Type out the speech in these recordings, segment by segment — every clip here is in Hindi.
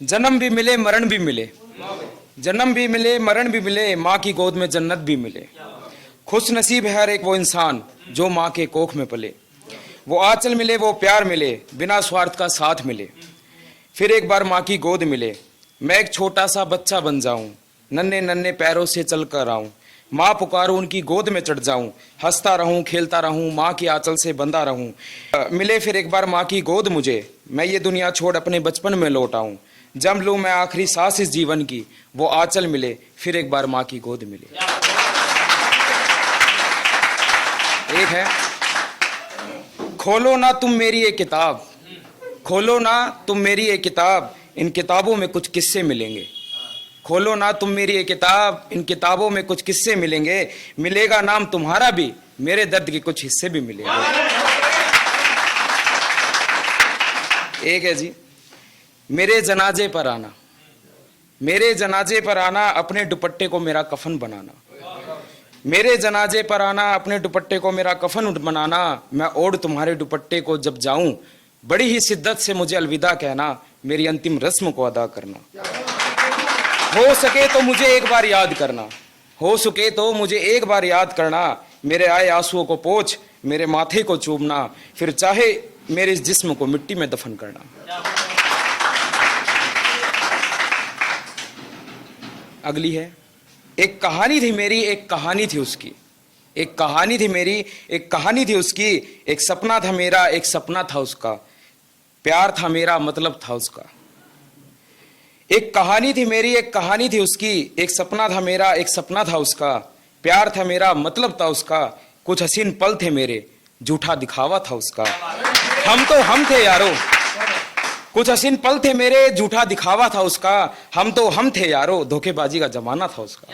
जन्म भी मिले मरण भी मिले, जन्म भी मिले मरण भी मिले, माँ की गोद में जन्नत भी मिले। खुश नसीब है हर एक वो इंसान जो माँ के कोख में पले। वो आंचल मिले, वो प्यार मिले, बिना स्वार्थ का साथ मिले। फिर एक बार माँ की गोद मिले, मैं एक छोटा सा बच्चा बन जाऊं, नन्हे नन्हे पैरों से चल कर आऊं। माँ पुकारूं, उनकी गोद में चढ़ जाऊं, हंसता रहूं, खेलता रहूं, माँ की आंचल से बंधा रहूं। मिले फिर एक बार माँ की गोद मुझे, मैं ये दुनिया छोड़ अपने बचपन में लौट आऊं। जब लूं मैं आखिरी सांस इस जीवन की, वो आंचल मिले, फिर एक बार माँ की गोद मिले। एक है, खोलो ना तुम मेरी एक किताब, खोलो ना तुम मेरी एक किताब, इन किताबों में कुछ किस्से मिलेंगे। खोलो ना तुम मेरी एक किताब, इन किताबों में कुछ किस्से मिलेंगे। मिलेगा नाम तुम्हारा भी, मेरे दर्द के कुछ हिस्से भी मिलेंगे। एक है जी, मेरे जनाजे पर आना, मेरे जनाजे पर आना, अपने दुपट्टे को मेरा कफन बनाना। मेरे जनाजे पर आना, अपने दुपट्टे को मेरा कफन बनाना। मैं ओढ़ तुम्हारे दुपट्टे को जब जाऊं, बड़ी ही शिद्दत से मुझे अलविदा कहना, मेरी अंतिम रस्म को अदा करना। हो सके तो मुझे एक बार याद करना, हो सके तो मुझे एक बार याद करना। मेरे आए आंसुओं को पोंछ, मेरे माथे को चूमना, फिर चाहे मेरे इस जिस्म को मिट्टी में दफन करना। अगली है, एक कहानी थी मेरी, एक कहानी थी उसकी। एक कहानी थी मेरी, एक कहानी थी उसकी। एक सपना था मेरा, एक सपना था उसका। प्यार था मेरा, मतलब था उसका। एक कहानी थी मेरी, एक कहानी थी उसकी। एक सपना था मेरा, एक सपना था उसका। प्यार था मेरा, मतलब था उसका। कुछ हसीन पल थे मेरे, झूठा दिखावा था उसका। हम तो हम थे यारो, कुछ हसीन पल थे मेरे, झूठा दिखावा था उसका। हम तो हम थे यारो, धोखेबाजी का जमाना था उसका।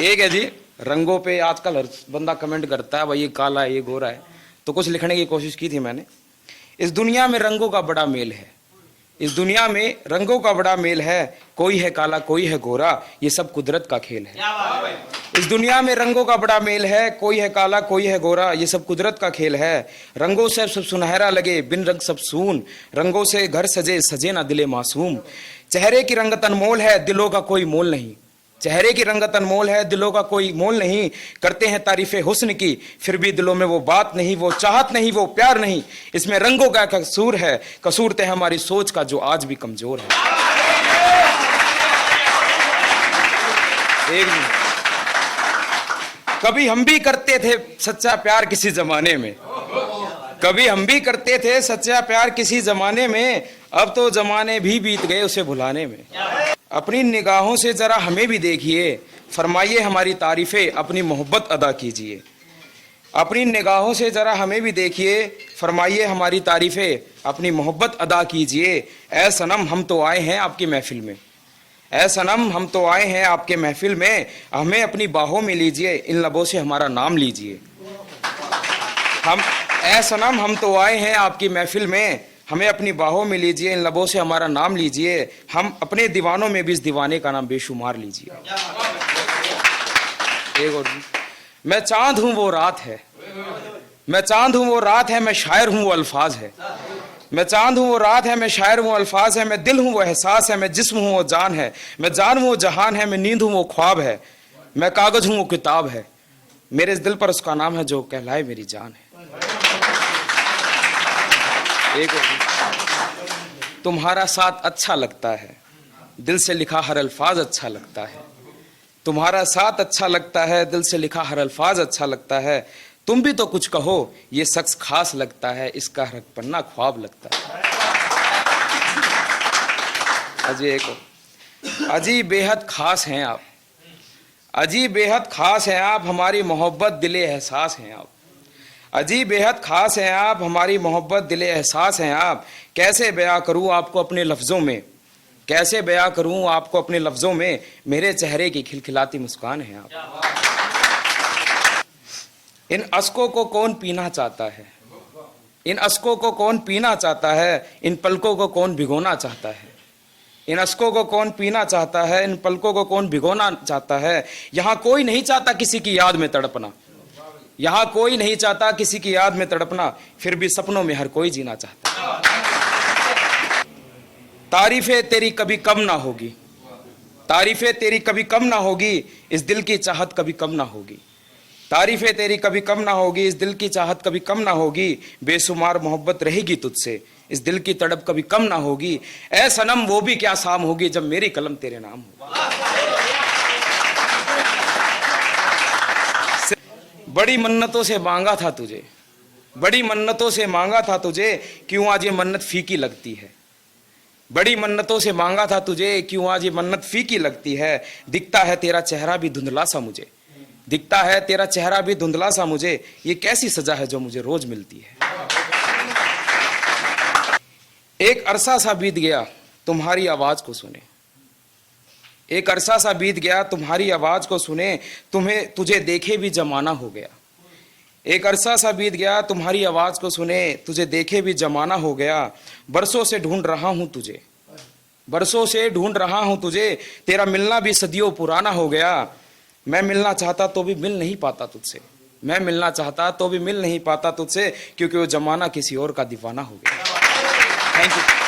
एक है जी, रंगों पे आजकल हर बंदा कमेंट करता है, भाई ये काला है, ये गोरा है। तो कुछ लिखने की कोशिश की थी मैंने। इस दुनिया में रंगों का बड़ा मेल है, इस दुनिया में रंगों का बड़ा मेल है। कोई है काला, कोई है गोरा, ये सब कुदरत का खेल है। इस दुनिया में रंगों का बड़ा मेल है, कोई है काला, कोई है गोरा, ये सब कुदरत का खेल है। रंगों से सब सुनहरा लगे, बिन रंग सब सून। रंगों से घर सजे, सजे ना दिले मासूम। चेहरे की रंगत अनमोल है, दिलों का कोई मोल नहीं। चेहरे की रंगत अनमोल है, दिलों का कोई मोल नहीं। करते हैं तारीफे हुस्न की, फिर भी दिलों में वो बात नहीं, वो चाहत नहीं, वो प्यार नहीं। इसमें रंगों का कसूर है, कसूर तो हमारी सोच का जो आज भी कमजोर है। एक कभी हम भी करते थे सच्चा प्यार किसी जमाने में, कभी हम भी करते थे सच्चा प्यार किसी जमाने में। अब तो जमाने भी बीत गए उसे भुलाने में। अपनी निगाहों से जरा हमें भी देखिए, फरमाइए हमारी तारीफें, अपनी मोहब्बत अदा कीजिए। अपनी निगाहों से जरा हमें भी देखिए, फरमाइए हमारी तारीफें, अपनी मोहब्बत अदा कीजिए। ऐ सनम हम तो आए हैं आपकी महफिल में, ऐ सनम हम तो आए हैं आपके महफिल में। हमें अपनी बाहों में लीजिए, इन लबों से हमारा नाम लीजिए। हम ऐ सनम हम तो आए हैं आपकी महफिल में, हमें अपनी बाहों में लीजिए, इन लबों से हमारा नाम लीजिए। हम अपने दीवानों में भी इस दीवाने का नाम बेशुमार लीजिए। एक और, मैं चांद हूं वो रात है, मैं चांद हूं वो रात है, मैं शायर हूं वो अल्फाज है। मैं चांद हूं वो रात है, मैं शायर हूं अल्फाज है। मैं दिल हूं वो एहसास है, मैं जिस्म हूं वो जान है। मैं जान हूं वो जहान है, मैं नींद हूं वो ख्वाब है। मैं कागज हूं वो किताब है, मेरे इस दिल पर उसका नाम है जो कहलाए मेरी जान है। एक तुम्हारा साथ अच्छा लगता है, दिल से लिखा हर अल्फाज अच्छा लगता है। तुम्हारा साथ अच्छा लगता है, दिल से लिखा हर अल्फाज अच्छा लगता है। तुम भी तो कुछ कहो, ये शख्स खास लगता है, इसका हर पन्ना ख्वाब लगता है। अजी एक अजी बेहद खास हैं आप, अजी बेहद खास हैं आप, हमारी मोहब्बत दिले एहसास हैं आप। अजी बेहद खास हैं आप, हमारी मोहब्बत दिले एहसास हैं आप। कैसे बयां करूं आपको अपने लफ्ज़ों में, कैसे बयां करूं आपको अपने लफ्ज़ों में। मेरे चेहरे की खिलखिलाती मुस्कान है आप। इन अश्कों को कौन पीना चाहता है, इन अश्कों को कौन पीना चाहता है। इन पलकों को कौन भिगोना चाहता है, इन अश्कों को कौन पीना चाहता है। इन पलकों को कौन भिगोना चाहता है। यहाँ कोई नहीं चाहता किसी की याद में तड़पना, यहाँ कोई नहीं चाहता किसी की याद में तड़पना। फिर भी सपनों में हर कोई जीना चाहता है। तारीफें तेरी कभी कम ना होगी, तारीफें तेरी कभी कम ना होगी, इस दिल की चाहत कभी कम ना होगी। तारीफें तेरी कभी कम ना होगी, इस दिल की चाहत कभी कम ना होगी। बेशुमार मोहब्बत रहेगी तुझसे, इस दिल की तड़प कभी कम ना होगी। ऐ सनम वो भी क्या शाम होगी जब मेरी कलम तेरे नाम होगी। बड़ी मन्नतों से मांगा था तुझे, बड़ी मन्नतों से मांगा था तुझे, क्यों आज ये मन्नत फीकी लगती है। बड़ी मन्नतों से मांगा था तुझे, क्यों आज ये मन्नत फीकी लगती है। दिखता है तेरा चेहरा भी धुंधला सा मुझे, दिखता है तेरा चेहरा भी धुंधला सा मुझे। ये कैसी सजा है जो मुझे रोज मिलती है। एक अरसा सा बीत गया तुम्हारी आवाज को सुने, एक अरसा सा बीत गया तुम्हारी आवाज को सुने, तुम्हें तुझे देखे भी जमाना हो गया। एक अरसा सा बीत गया तुम्हारी आवाज को सुने, तुझे देखे भी जमाना हो गया। बरसों से ढूंढ रहा हूं तुझे, बरसों से ढूंढ रहा हूं तुझे, तेरा मिलना भी सदियों पुराना हो गया। मैं मिलना चाहता तो भी मिल नहीं पाता तुझसे, मैं मिलना चाहता तो भी मिल नहीं पाता तुझसे, क्योंकि वो जमाना किसी और का दीवाना हो गया। Thank you.